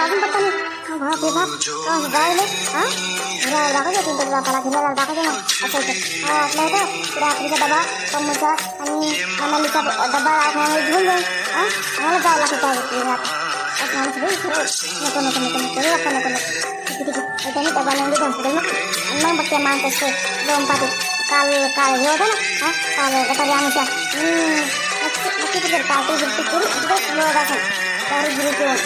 अजून पत्ता नाही. बाप रे बाप, कसं जायले हां घराला दाखवते तुमच्या बापाला, घराला दाखवते ना असं होतं. आपल्या इथं रात्रीचा डबा समोसा आणि मम्मीचा डबा घेऊन जाईल. आम्हाला जावं लागतं त्या असं माणूस भाई खरं नको नको नको नको नको नको नको ठीक आहे त्यांनी डबा नेऊन देतो हॉस्पिटलमध्ये आणि मग बघते माणसं असते जाऊन पाहते. काल काल हे होतं ना काल गटारी आमच्या नक्की तिथे पार्टी बिर्टी करून तिथे लोक असेल त्यावर गिरी पिऊन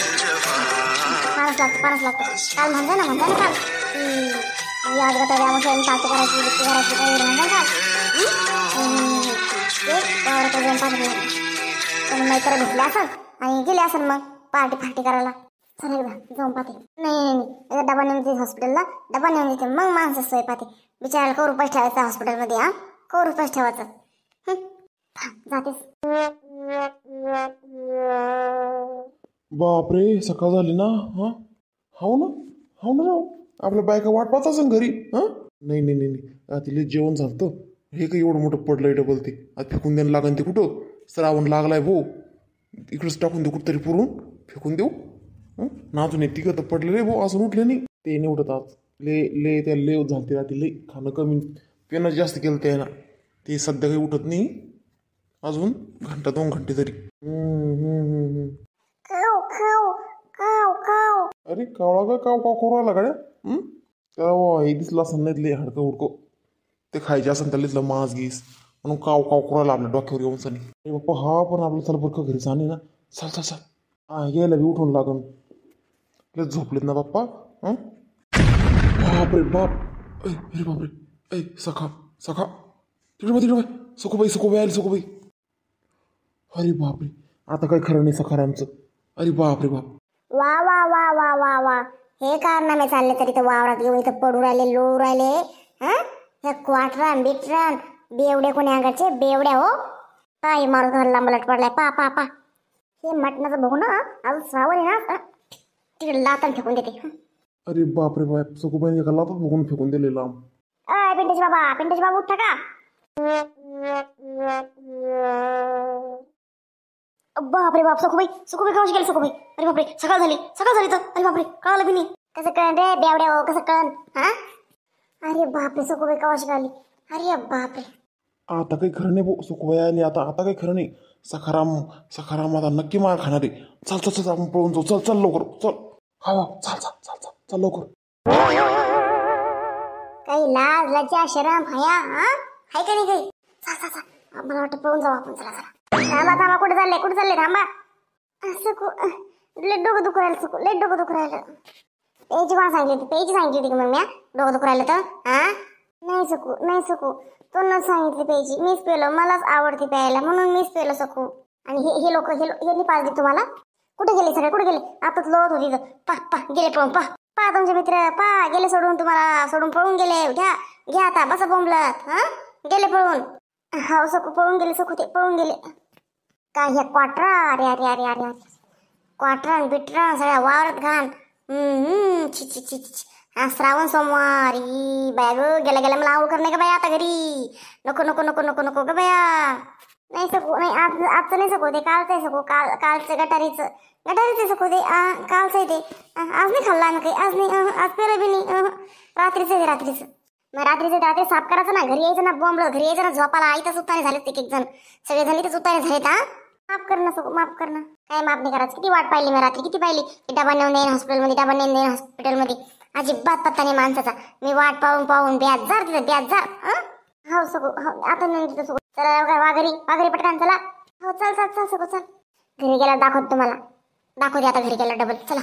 5 लाख काल म्हणता ना काल की आज गटारी आमच्या पार्टी करायची बिर्टी करायची काही म्हणता काल ते त्यावर जाऊन पाहते पण मैत्र भेटले असेल आणि गेले असेल मग पार्टी करायला. चल एकदा जाऊन पाहते. नाही डबा नेऊन देते हॉस्पिटलला, डबा नेऊन देते मग माणसं सोय पाहते. बिचारायला कौ रुपये ठेवायचं हॉस्पिटलमध्ये कौ रुपये ठेवायचं जातेस. बापरे सकाळ झाली ना. हाव ना राव आपल्या बायका वाट पाहत असेल घरी. नाही नाही नाही नाही तिला जेवण झालं. हे काही एवढं मोठं पडलंय डबल ते आज फेकून द्यायला लागेल. ते कुठं श्रावण लागलाय भाऊ इकडेच टाकून देऊ कुठतरी पुरून फेकून देऊ ना. अजून एक तिघं तर पडले रे भाऊ अजून उठले नाही. ते नाही उठत आज ले त्या लेव झालते रात्री लई खाणं कमी पेनं जास्त केलं त्यानं ते सध्या काही उठत नाही अजून 1-2 घंटे तरी. अरे कावळा का काव करू राहिला गाड्या. त्याला हे दिसलं असं नाही ले हडकं हुडकं ते खायचे असं त्याला दिसलं मांस गीस म्हणून काव करू राहिला आपल्या डोक्यावर येऊन सनी. बाप्पा हा पण आपलं चला बरं घरी जाणे ना. चल यायला बी उठून लागून झोपलेत ना बाप्पा. बापरे बाप अरे बापरे सखा तिकडे सखूबाई आली. अरे बापरे आता काही खरं नाही सखारामचं. अरे बापरे बाप वा वा वा वा वा वा हे कारनामे चालले तरी तर वावरात येऊन इथं पडू राहिले लोळू राहिले. हे क्वाटरान बिटरान बेवड्या कोणी अंगाचे बेवड्या हो काय मारून घरला मलट पडलाय पा हे मटणाचं बघू ना आज श्रावण आहे ना तिकडे लातान फेकून देते. अरे बापरे बाप सखूबाईने एका लातात बघून फेकून दिले लांब. पिंटेश बाबा उठा का. बापरे बाप सखूबाई कशी गेली सखूबाई. अरे बापरे सकाळ झाली तर अरे बापरे कळालं बी नाही. कसं कळण रे बेवड्या हो कसं कळण. अरे बापरे सखूबाई कशी आली. अरे बापरे आता काही खरं नाही भाऊ सखूबाई आली आता काही खरं नाही. सखाराम आता नक्की मार खाणार आहे. चल आपण पळून जाऊ. चल लवकर चल चल लवकर. काही लाज लज्जा शरम हया हाय का नाही काही. चल मला वाटतं पळून जाऊ आपण. चला थांबा कुठे चालले थांबा. लय डोकं दुखू राहिलं. पेची कोणा सांगितली होती मग म्या डोकं दुखू राहिलं तर नाही सकू तो न सांगितली प्यायची. मीच पेलो मलाच आवडते प्यायला म्हणून मीच पेलो सकू. आणि हे लोक हे नाही पाजले तुम्हाला. कुठे गेले सगळे कुठे गेले. आताच लोळत होती पा गेले पळून पा तुमचे मित्र गेले सोडून पळून गेले. घ्या आता बसा बोंबलत गेले पळून. हो सकू पळून गेले सकू ते पळून गेले. काय ह्या क्वाटरा अरे क्वाटरान बिटरान सगळ्या वावरात घाण. छी श्रावण सोमवार बाया गेला मला आंघोळ करणे का बाया आता घरी. नको ग बाया. नाही सकू नाही आजचं नाही सकू ते कालचं सकू कालचं गटारीचं सकू ते कालचं ते आज नाही खाल्ला ना काही. आज नाही आज पेलं बी नाही. रात्रीचं मग रात्री साफ करायचं ना. घरी यायचं ना बॉम्बलं घरी यायचं ना झोपाला. आई तर सुताने झालेत एक जण सगळे झाले तर सुताने झालेत. माफ करणं काय माफ नाही करायचं. किती वाट पाहिली मी रात्री किती पाहिली. डबा नेऊन देईन हॉस्पिटलमध्ये अजिबात पत्ता नाही माणसाचा. मी वाट पाहून ब्याजार हो सकू आता नेऊन देतो सकू. चला वाघरी पटकन चला. हो चल सकू चल. घरी गेला दाखवतो तुम्हाला. दाखवते आता घरी गेला डबल. चला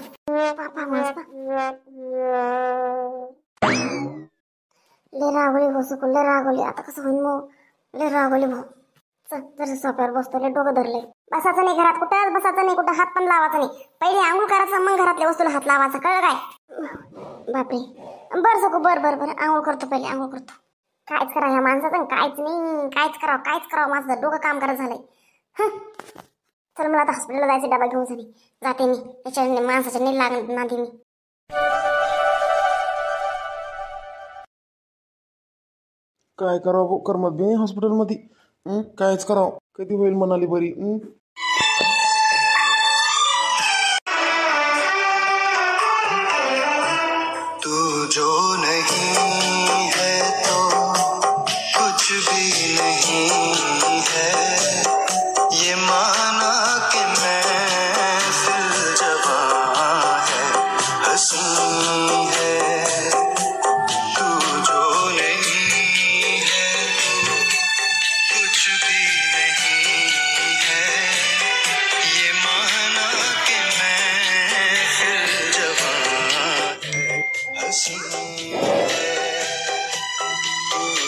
लय रागवली भाऊ सकू लय रागवली. आता कसं होईल मग लय रागवली भाऊ. जर सोप्यावर बसतो लय डोकं धरले. बसायचं नाही घरात कुठं बसायचं नाही कुठं हात पण लावायचा नाही. पहिले आंघोळ करायचं मग घरातल्या वस्तूला हात लावायचा कळलं काय. बापरे बरं सकू बरं आंघोळ करतो पहिले आंघोळ करतो. कायच करा ह्या माणसाचं काहीच नाही. कायच करावं माझं डोकं काम करत झालंय. चल मला आता हॉस्पिटलला जायचं डबा घेऊन जाते मी. त्याच्या माणसाच्या नाही लागणार नादी मी. काय करावं करमत बी हॉस्पिटलमध्ये. कायच करावं कधी होईल म्हणाली बरी.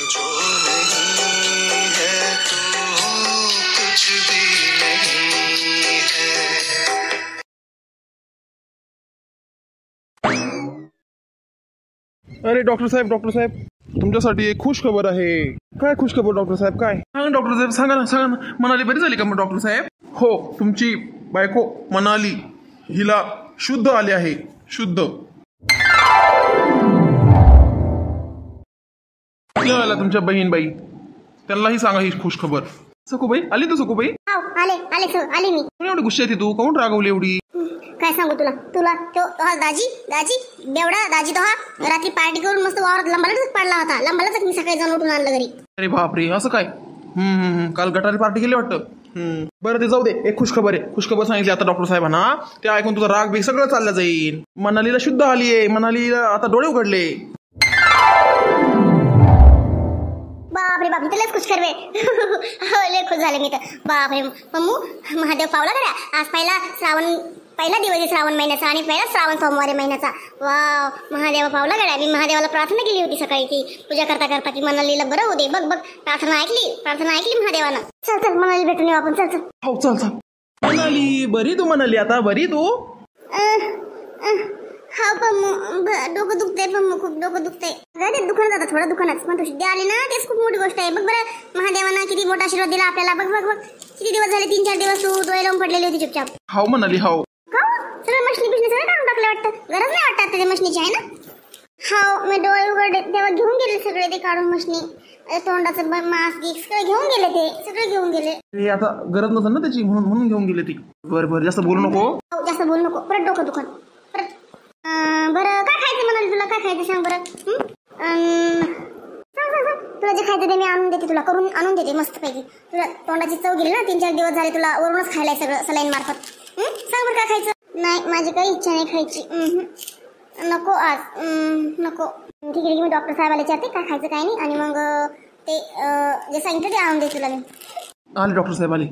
जो नहीं है तू कुछ भी नहीं है। अरे डॉक्टर साहेब तुमच्यासाठी एक खुश खबर आहे. काय खुश खबर डॉक्टर साहेब? काय सांगा डॉक्टर साहेब, सांगा ना. मनाली बरी झाली का मग डॉक्टर साहेब? हो, तुमची बायको मनाली हिला शुद्ध आले आहे, शुद्ध. आला तुमच्या बहीणबाई, त्यांनाही सांगा ही खुश खबर. सखूबाई आली तू? सखूबाई हाव, आले सर, आले मी. एवढी गुस्से आहे तू, काऊन रागवली एवढी? काय सांगू तुला तो हा दाजी बेवडा दाजी तो हा रात्री पार्टी करून मस्त वावरात लंबालाच पडला होता. लंबालाच मी सकाळी जाऊन उठून आणलं घरी. अरे बापरे, असं काय? काल गटारी पार्टी केली वाटतं. बरं ते जाऊ दे, एक खुशखबर आहे. खुशखबर सांगितली आता डॉक्टर साहेबांना, ते ऐकून तुझा राग बी सगळं चाललं जाईल. मनालीला शुद्ध आली आहे, मनालीला आता डोळे उघडले. बापरे बाप, त्यालाच खुश करवे. लय खुश झाले मी तर. बापरे मम्मू, महादेव पावला गड्या. आज पहिला दिवस आहे श्रावण महिन्याचा आणि पहिला श्रावण सोमवारी महिन्याचा. वाव, महादेव पावला गड्या. मी महादेवाला प्रार्थना केली होती सकाळी की पूजा करता की मनालीला बरं होऊ दे. बघ प्रार्थना ऐकली महादेवानं. चल मनाली भेटून येऊ आपण. चल. हो चल. मनाली बरी तू? मनाली आता बरी तू? हा पम्मू, डोकं दुखतंय पम्मू, खूप डोकं दुखतंय. ते दुकानात आता थोडं दुकानात पण तुझी आली ना, तेच खूप मोठी गोष्ट आहे. बघ बरं, महादेवानं किती मोठा आशीर्वाद दिला आपल्याला. बघ किती दिवस झाले, 3-4 दिवस तू डोळे लावून पडलेली होती चुपचाप. हो मनाली, हो. सगळं मशनी सगळं काढून टाकलं वाटतं. गरज नाही वाटत आता ते मशनीची, आहे ना? हाव, मी डोळे उघडले तेव्हा घेऊन गेले सगळे ते काढून मशनी. तोंडाचं मास्क सगळं घेऊन गेले, ते सगळं घेऊन गेले. ते आता गरज नसेल ना त्याची, म्हणून घेऊन गेले ती. बरं जास्त बोलू नको. हो, जास्त बोलू नको. परत डोकं दुखन. परत बरं, काय खायचं म्हणाले तुला? काय खायचं सांग बरं. सांग. तुला जे खायचं ते मी आणून देते, तुला करून आणून देते मस्त पैकी. तुला तोंडाची चव गेली ना, 3-4 दिवस झाले तुला वरूनच खायलाय सगळं सलाईन मार्फत. सांग बरं काय खायचं? नाही, माझी काही इच्छा नाही खायची. नको आज, नको. ठीक आहे, मी डॉक्टर साहेबाला विचारते काय खायचं काय नाही, आणि मग ते जे सांगितलं ते आणून दे तुला मी. आले डॉक्टर साहेब आले.